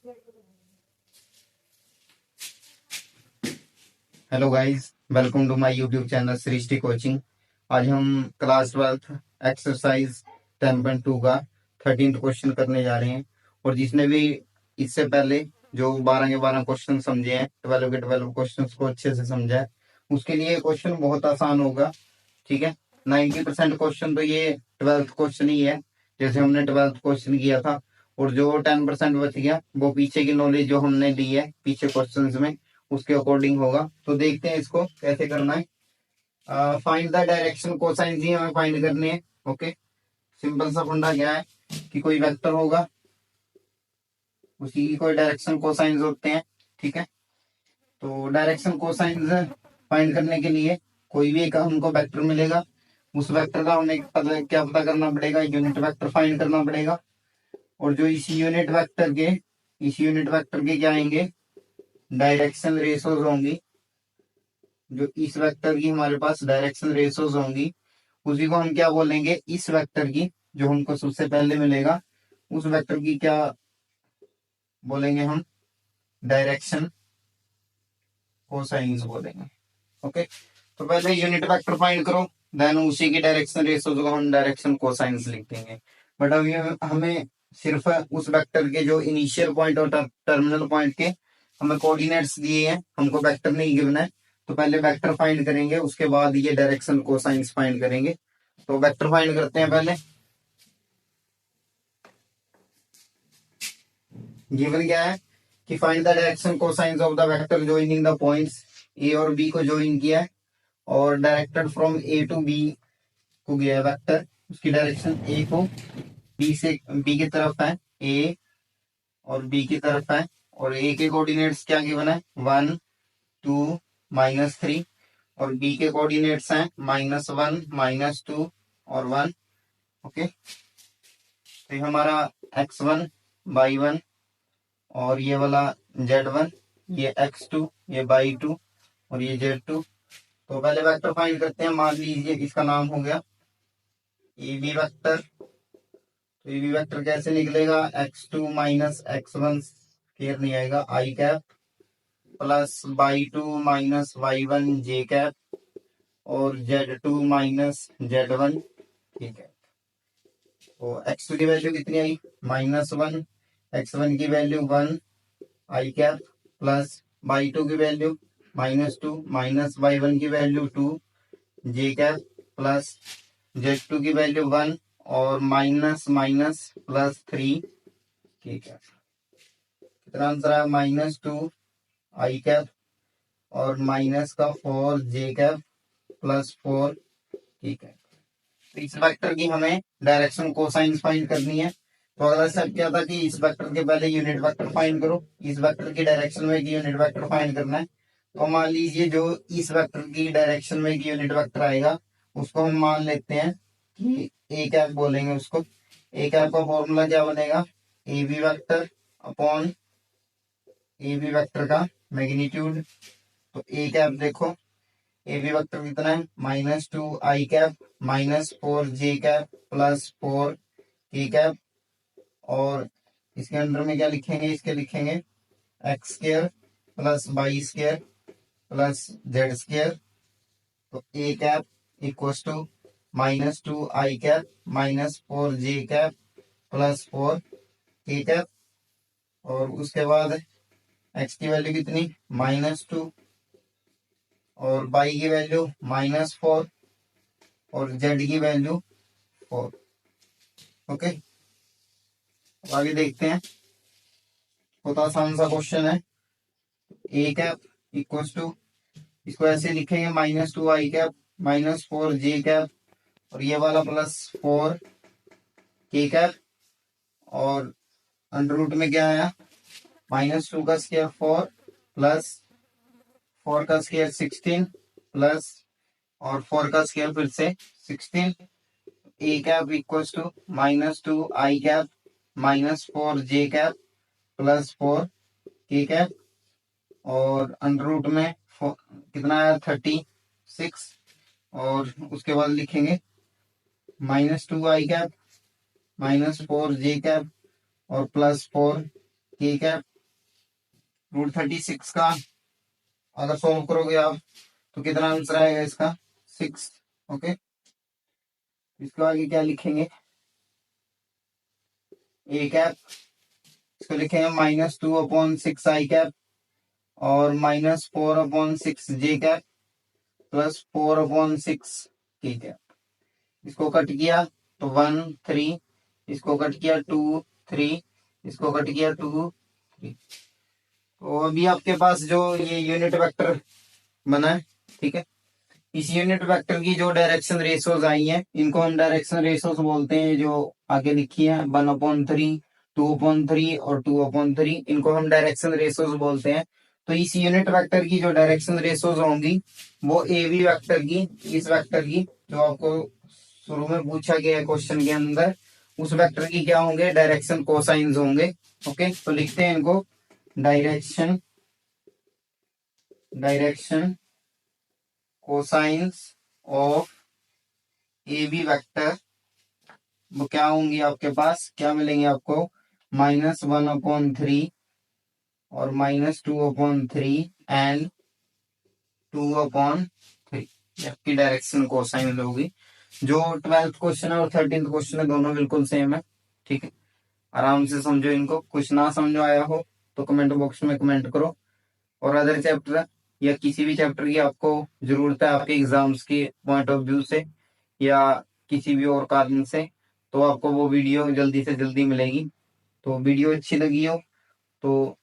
Hello guys, welcome to my YouTube channel Srishti coaching. आज हम class 12 exercise 10.2 का 13th question करने जा रहे हैं। और जिसने भी इससे पहले जो 12 के 12 क्वेश्चन समझे हैं, 12 के 12 क्वेश्चन को अच्छे से समझा है, उसके लिए क्वेश्चन बहुत आसान होगा। ठीक है, 90% क्वेश्चन तो ये 12th क्वेश्चन ही है, जैसे हमने 12th क्वेश्चन किया था। और जो 10% बच गया वो पीछे की नॉलेज जो हमने ली है पीछे क्वेश्चंस में, उसके अकॉर्डिंग होगा। तो देखते हैं इसको कैसे करना है। फाइंड द डायरेक्शन कोसाइन ही हमें फाइंड करने हैं। ओके, सिंपल सा फंडा क्या है कि कोई वेक्टर होगा, उसी की कोई डायरेक्शन कोसाइंस होते हैं। ठीक है, तो डायरेक्शन कोसाइंस फाइंड करने के लिए कोई भी एक हमको वेक्टर मिलेगा, उस वेक्टर का हमें क्या पता करना पड़ेगा, यूनिट वेक्टर फाइंड करना पड़ेगा। और जो इस यूनिट वेक्टर के क्या आएंगे, डायरेक्शन रेशोज होंगी। जो इस वेक्टर की हमारे पास डायरेक्शन रेशोज होंगी, उसी को हम क्या बोलेंगे, इस वेक्टर की जो हमको सबसे पहले मिलेगा, उस वेक्टर की क्या बोलेंगे हम, डायरेक्शन कोसाइंस बोलेंगे। ओके, तो पहले यूनिट वेक्टर फाइंड करो, देन उसी की डायरेक्शन रेशोज को हम डायरेक्शन कोसाइंस लिख देंगे। बट अभी हमें सिर्फ उस वेक्टर के जो इनिशियल पॉइंट और टर्मिनल पॉइंट के हमें कोऑर्डिनेट्स दिए हैं, हमको वेक्टर नहीं गिवन है। तो पहले वेक्टर फाइंड करेंगे, उसके बाद ये डायरेक्शन कोसाइंस फाइंड करेंगे। तो वेक्टर फाइंड करते हैं पहले। गिवन क्या है कि find the direction cosines of the vector joining the points a और बी को ज्वाइन किया है, और directed from a to b को गया है वेक्टर, उसकी डायरेक्शन ए को बी की तरफ है, ए और बी की तरफ है। और ए के कोऑर्डिनेट्स क्या गिवन है, 1 2 -3, और बी के कोऑर्डिनेट्स हैं -1 -2 और 1। ओके, तो ये हमारा x1 y1 और ये वाला z1, ये x2, ये y2 और ये z2। तो पहले वेक्टर फाइंड करते हैं। मान लीजिए इसका नाम हो गया ए बी वेक्टर। तो ए बी वेक्टर कैसे निकलेगा, x2 - x1 स्क्वायर नहीं आएगा, आई कैप, प्लस y2 - y1 जे कैप, और z2 - z1। ठीक है, तो x2 की वैल्यू कितनी आई, -1, x1 की वैल्यू 1 आई कैप, प्लस y2 की वैल्यू -2 -y1 की वैल्यू 2 जे कैप, प्लस z2 की वैल्यू 1 और माइनस माइनस प्लस 3। ठीक है, कितना आंसर है, -2 आई कैप और माइनस का 4 जे कैप प्लस 4। ठीक है, तो इस वेक्टर की हमें डायरेक्शन कोसाइन फाइंड करनी है। तो अगला स्टेप क्या था कि इस वेक्टर के पहले यूनिट वेक्टर फाइंड करो, इस वेक्टर की डायरेक्शन में एक यूनिट वेक्टर फाइंड करना है। तो मान लीजिए जो इस वेक्टर की डायरेक्शन में एक यूनिट वेक्टर आएगा, उसको हम मान लेते हैं कि ए कैप बोलेंगे उसको। ए कैप का फॉर्मूला क्या बनेगा, a b vector upon a b vector का मैग्नीट्यूड। तो ए कैप देखो, ए बी वेक्टर कितना है, -2 i cap -4 j cap plus 4 k cap. और इसके अंदर में क्या लिखेंगे, इसके लिखेंगे x square plus y square plus z square. तो ए cap equal to -2 i cap -4 j cap plus 4 k cap. और उसके बाद एक्स की वैल्यू कितनी, -2, और वाई की वैल्यू -4 और जेड की वैल्यू 4। ओके, आगे देखते हैं। बहुत आसान सा क्वेश्चन है। ए कैप इक्व टू, इसको ऐसे लिखेंगे -2 आई कैप -4 जे कैप, और ये वाला +4 के कैप। और अंडर रूट में क्या आया, -2 का स्क्वायर 4 प्लस 4 का स्क्वायर 16 प्लस और 4 का स्क्वायर फिर से 16। A cap equal to -2 i cap -4 j cap plus 4 k cap. और अंडर रूट में कितना आया, 36। और उसके बाद लिखेंगे -2 आई कैप -4 जे कैप और +4 के कैप। रूट 36 का अगर सॉल्व करोगे आप तो कितना आंसर आएगा इसका 6। ओके, इसके आगे क्या लिखेंगे, ए कैप, इसको लिखेंगे -2/6 i कैप और -4/6 j cap plus 4/6 k cap. इसको कट किया तो 1 3, इसको कट किया 2 3, इसको कट किया 2 3। तो अभी आपके पास जो ये यूनिट वेक्टर बना है, ठीक है, इस यूनिट वेक्टर की जो डायरेक्शन रेशोज आई हैं इनको हम डायरेक्शन रेशोज बोलते हैं, जो आगे लिखी है 1/3, 2/3 और 2/3, इनको हम डायरेक्शन रेशोज बोलते हैं। तो इस यूनिट वेक्टर की जो डायरेक्शन रेशोज होंगी वो ए बी वेक्टर की, इस वेक्टर की जो आपको शुरू में पूछा गया है क्वेश्चन के अंदर, उस वेक्टर की क्या होंगे, डायरेक्शन कोसाइंस होंगे। ओके, तो लिखते हैं इनको, direction cosines of a b vector वो क्या होंगी आपके पास, क्या मिलेंगे आपको, -1/3 और -2/3 एंड 2/3, आपकी डायरेक्शन कोसाइन होगी। जो 12th क्वेश्चन है और 13th क्वेश्चन है दोनों बिल्कुल सेम है, ठीक है, आराम से समझो इनको। कुछ ना समझो आया हो तो कमेंट बॉक्स में कमेंट करो। और अदर चैप्टर या किसी भी चैप्टर की आपको जरूरत है आपके एग्जाम्स के पॉइंट ऑफ व्यू से या किसी भी और कारण से, तो आपको वो वीडियो जल्दी से जल्दी मिलेगी। तो वीडियो अच्छी लगी हो तो